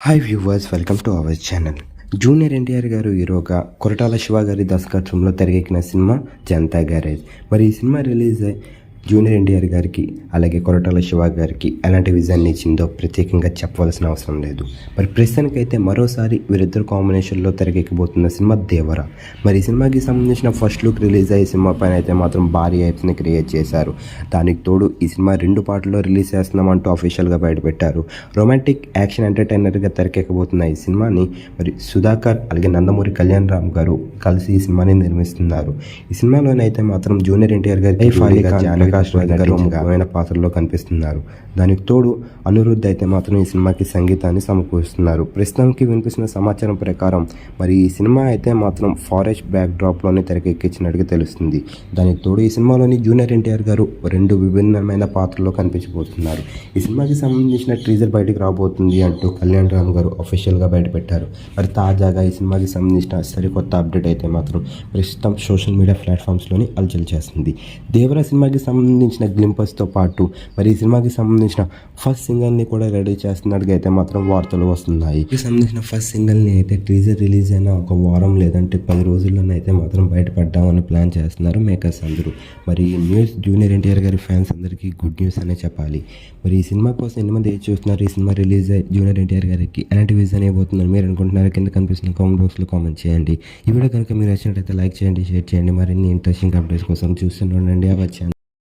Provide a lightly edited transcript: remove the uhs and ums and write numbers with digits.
Hi viewers, welcome to our channel. Junior NTR గారు హీరోగా కొరటాల శివ గారి దర్శకత్వంలో తెరకెక్కిన సినిమా జనతా గ్యారేజ్. మరి ఈ సినిమా రిలీజ్ అయ్యి జూనియర్ ఎన్టీఆర్ గారికి అలాగే కొరటాల శివ గారికి ఎలాంటి విజయాన్ని ఇచ్చిందో ప్రత్యేకంగా చెప్పవలసిన అవసరం లేదు. మరి ప్రస్తుతానికైతే మరోసారి వీరిద్దరు కాంబినేషన్లో తెరకెక్కబోతున్న సినిమా దేవర. మరి ఈ సినిమాకి సంబంధించిన ఫస్ట్ లుక్ రిలీజ్ అయ్యే సినిమా పైన అయితే మాత్రం భారీ హైప్స్ని క్రియేట్ చేశారు. దానికి తోడు ఈ సినిమా 2 పార్టుల్లో రిలీజ్ చేస్తున్నామంటూ అఫీషియల్గా బయటపెట్టారు. రొమాంటిక్ యాక్షన్ ఎంటర్టైనర్గా తెరకెక్కబోతున్న ఈ సినిమాని మరి సుధాకర్ అలాగే నందమూరి కళ్యాణ్ రామ్ గారు కలిసి ఈ సినిమాని నిర్మిస్తున్నారు. ఈ సినిమాలోనైతే మాత్రం జూనియర్ ఎన్టీఆర్ గారికి ముఖ్యమైన పాత్రలో కనిపిస్తున్నారు. దానికి తోడు అనిరుద్ధ్ అయితే మాత్రం ఈ సినిమాకి సంగీతాన్ని సమకూరుస్తున్నారు. ప్రస్తుతానికి వినిపిస్తున్న సమాచారం ప్రకారం మరి ఈ సినిమా అయితే మాత్రం ఫారెస్ట్ బ్యాక్ డ్రాప్లోనే తెరకెక్కించినట్టుగా తెలుస్తుంది. దానికి తోడు ఈ సినిమాలోని జూనియర్ ఎన్టీఆర్ గారు 2 విభిన్నమైన పాత్రల్లో కనిపించబోతున్నారు. ఈ సినిమాకి సంబంధించిన ట్రీజర్ బయటకు రాబోతుంది అంటూ కళ్యాణ్ రామ్ గారు అఫీషియల్గా బయటపెట్టారు. మరి తాజాగా ఈ సినిమాకి సంబంధించిన సరికొత్త అప్డేట్ అయితే మాత్రం ప్రస్తుతం సోషల్ మీడియా ప్లాట్ఫామ్స్లోని అలచల్ చేస్తుంది. దేవర సినిమాకి సంబంధించిన గ్లింపర్స్తో పాటు మరి ఈ సినిమాకి సంబంధించిన ఫస్ట్ సింగల్ని కూడా రెడీ చేస్తున్నట్టుగా అయితే మాత్రం వార్తలు వస్తున్నాయి. ఈ సంబంధించిన ఫస్ట్ సింగల్ని అయితే టీజర్ రిలీజ్ అయిన 1 వారం లేదంటే 10 రోజుల్లోనైతే మాత్రం బయటపడ్డామని ప్లాన్ చేస్తున్నారు మేకర్స్ అందరూ. మరి ఈ న్యూస్ జూనియర్ ఎన్టీఆర్ గారి ఫ్యాన్స్ అందరికీ గుడ్ న్యూస్ అనే చెప్పాలి. మరి ఈ సినిమా కోసం ఎంతమంది చూస్తున్నారు? ఈ సినిమా రిలీజ్ అయ్యి జూనియర్ ఎన్టీఆర్ గారికి ఎలాంటి విజన్ అయిపోతున్నారు మీరు అనుకుంటున్నారు? కింద కనిపిస్తున్న కామెంట్ బాక్స్లో కామెంట్ చేయండి. ఈ వీడియో కనుక మీరు నచ్చినట్లయితే లైక్ చేయండి, షేర్ చేయండి. మరిన్ని ఇంట్రెస్టింగ్ అప్డేట్స్ కోసం చూస్తూనే ఉండండి అవర్ ఛానల్.